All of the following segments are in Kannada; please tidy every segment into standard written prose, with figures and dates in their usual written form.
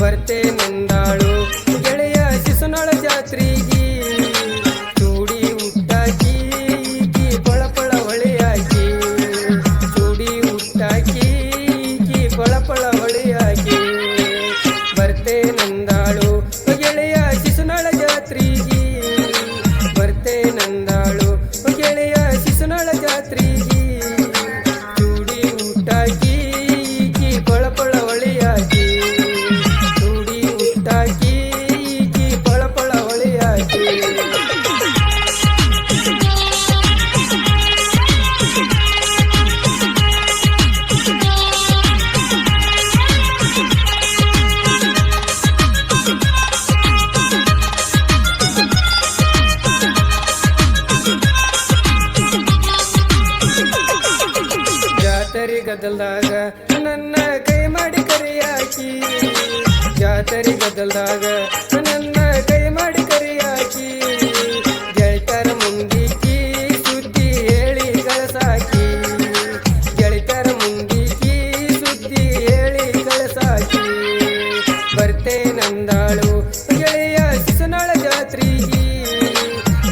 ಬರ್ತೇನೆಂದಾಳು ಗೆಳೆಯ ಶಿಶುನಾಳ ಜಾತ್ರೆಗೆ ಚೂಡಿ ಉಟ್ಟಾಕಿ ಈಕಿ ಪಳಪಳ ಹೊಳೆಯಾಕಿ ಚೂಡಿ ಉಟ್ಟಾಕಿ ಈಕಿ ಪಳಪಳ ಹೊಳೆಯಾಕಿ ಬರ್ತೇನೆಂದಾಳು ಗೆಳೆಯ ಶಿಶುನಾಳ ಜಾತ್ರೆಗೆ ಬರ್ತೇನೆಂದಾಳು ಗೆಳೆಯ ಶಿಶುನಾಳ ಜಾತ್ರೆಗೆ ಚೂಡಿ ಉಟ್ಟಾಕಿ ಈಕಿ ಪಳಪಳ ಹೊಳೆಯಾಕಿ ಚೂಡಿ ಉಟ್ಟಾಕಿ ಈಕಿ ಪಳಪಳ ಹೊಳೆಯಾಕಿ ಜಾತರಿ ಗದ್ದಲ್ದಾಗ ನನ್ನ ಕೈ ಮಾಡಿ ಕರಿಯಾಕಿ ಜಾತರಿ ಗದ್ದಲ್ದಾಗ ನನ್ನ ಕೈ ಮಾಡಿ ಕರಿಯಾಕಿ ಗೆಳತರ ಮುಂದಿಕ್ಕಿ ಸುದ್ದಿ ಹೇಳಿ ಕಳಸಾಕಿ ಗೆಳತರ ಮುಂದಿಕ್ಕಿ ಸುದ್ದಿ ಹೇಳಿ ಕಳಸಾಕಿ ಬರ್ತೇನಂದಾಳು ಗೆಳೆಯ ಶಿಶುನಾಳ ಜಾತ್ರೆಗೆ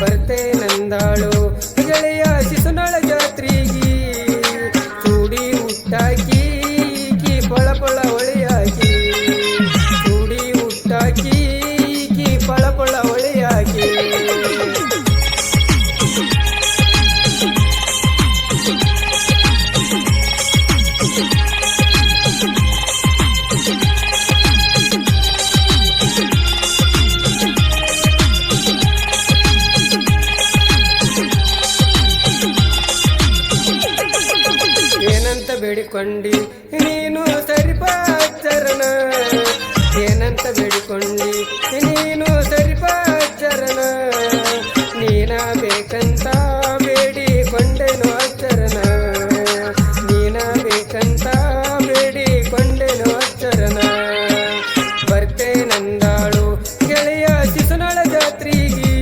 ಬರ್ತೇನಂದಾಳು ಗೆಳೆಯ ಶಿಶುನಾಳ ಜಾತ್ರೆಗೆ ಚೂಡಿ ಉಟ್ಟಾಕಿ ಈಕಿ ಪಳಪಳ ಹೊಳೆಯಾಕಿ ಚೂಡಿ ಉಟ್ಟಾಕಿ ಈಕಿ ಪಳಪಳ ಹೊಳೆಯಾಕಿ ಏನಂತ ಬೇಡಿಕೊಂಡಿ ನೀನು ಸರಿಪಾಚರಣ ಏನಂತ ಬೇಡಿಕೊಂಡಿ ನೀನು ಸರಿಪಾಚರಣ ನೀನ ಬೇಕಂತ ಬೇಡಿಕೊಂಡೆನು ಅಚ್ಚರಣ ನೀನ ಬೇಕಂತ ಬೇಡಿಕೊಂಡೆನು ಅಚ್ಚರಣ ಬರ್ತೇನಂದಾಳು ಗೆಳೆಯ ಶಿಶುನಾಳ ಜಾತ್ರೆಗೆ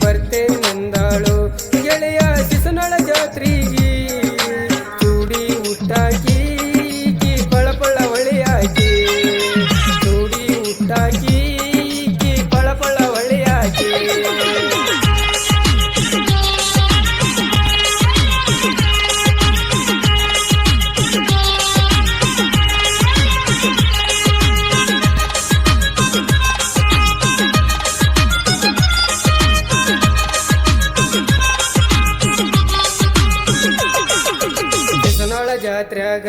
ಬರ್ತೇನಂದಾಳು ಗೆಳೆಯ ಶಿಶುನಾಳ ಜಾತ್ರೆಗೆ ಚೂಡಿ ಉಟ್ಟಾಕಿ ಈಕಿ ಪಳಪಳ ಹೊಳೆಯಾಕಿ ಚೂಡಿ ಉಟ್ಟಾಕಿ ಈಕಿ ಪಳಪಳ ಹೊಳೆಯಾಕಿ ಶಿಶುನಾಳ ಜಾತ್ರ್ಯಾಗ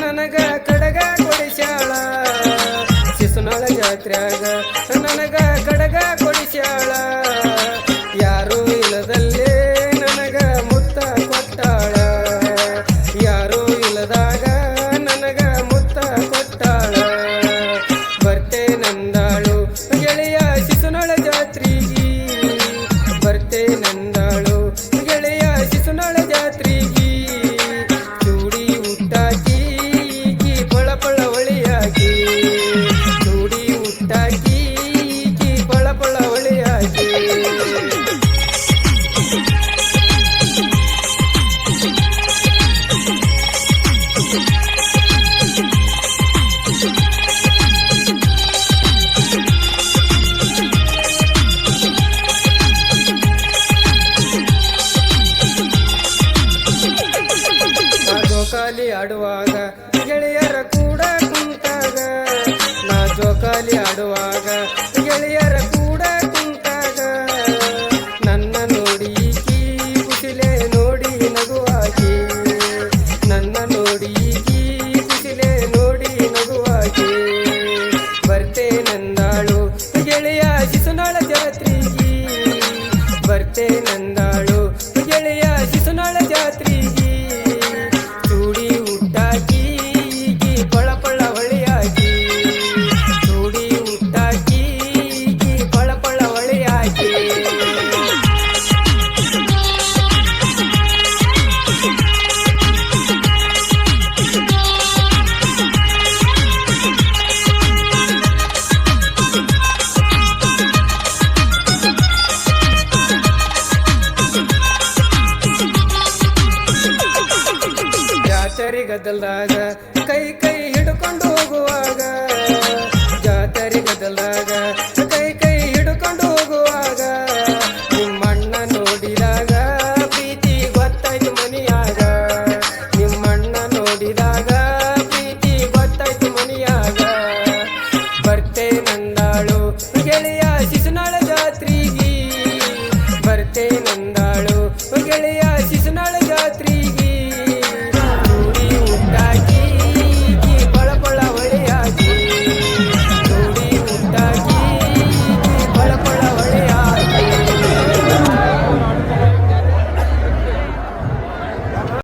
ನನಗ ಕಡಗ ಕೊಡಿಸ್ಯಾಳ ಶಿಶುನಾಳ ಜಾತ್ರ್ಯಾಗ ನನಗ ಕಡಗ ಕೊಡಿಸ್ಯಾಳ ಯಾರು ಇಲ್ಲದಲ್ಲೇ ನನಗ ಮುತ್ತ ಕೊಟ್ಟಾಳ ಯಾರು ಇಲ್ಲದಾಗ ನನಗ ಮುತ್ತ ಕೊಟ್ಟಾಳ ಬರ್ತೇನಂದಾಳು ಗೆಳೆಯ ಶಿಶುನಾಳ ಜಾತ್ರೆಗೆ ಬರ್ತೇನಂದಾಳು ಗೆಳೆಯ ಶಿಶುನಾಳ ಜಾತ್ರೆಗೆ ಚೂಡಿ ಉಟ್ಟಾಕಿ ಈಕಿ ಪಳಪಳ ಹೊಳೆಯಾಕಿ ಚೂಡಿ ಉಟ್ಟಾಕಿ ಈಕಿ ಪಳಪಳ ಹೊಳೆಯಾಕಿ ನಾ ಜೋಕಾಲಿ ಆಡುವಾಗ ಗೆಳೆಯರ ಕೂಡ ಕುಂತಾಗ ನಾ ಜೋಕಾಲಿ ಆಡುವಾಗ ಗೆಳೆಯರ ಕೂಡ ಕುಂತಾಗ ನನ್ನ ನೋಡಿ ಈಕಿ ಕುಶಿಲೆ ನೋಡಿ ನಗುವಾಗಿ ನನ್ನ ನೋಡಿ ಈಕಿ ಕುಶಿಲೆ ನೋಡಿ ನಗುವಾಗಿ ಬರ್ತೇನಂದಾಳು ಗೆಳೆಯ ಶಿಶುನಾಳ ಜಾತ್ರೆಗೆ ಬರ್ತೇನಂದಾಳು ಗೆಳೆಯ ಶಿಶುನಾಳ ಜಾತ್ರೆಗೆ ಚೂಡಿ ಉಟ್ಟಾಕಿ ಈಕಿ ಪಳಪಳ ಹೊಳೆಯಾಕಿ ಚೂಡಿ ಉಟ್ಟಾಕಿ ಈಕಿ ಪಳಪಳ ಹೊಳೆಯಾಕಿ ಜಾತರಿ ಗದ್ದಲ್ದಾಗ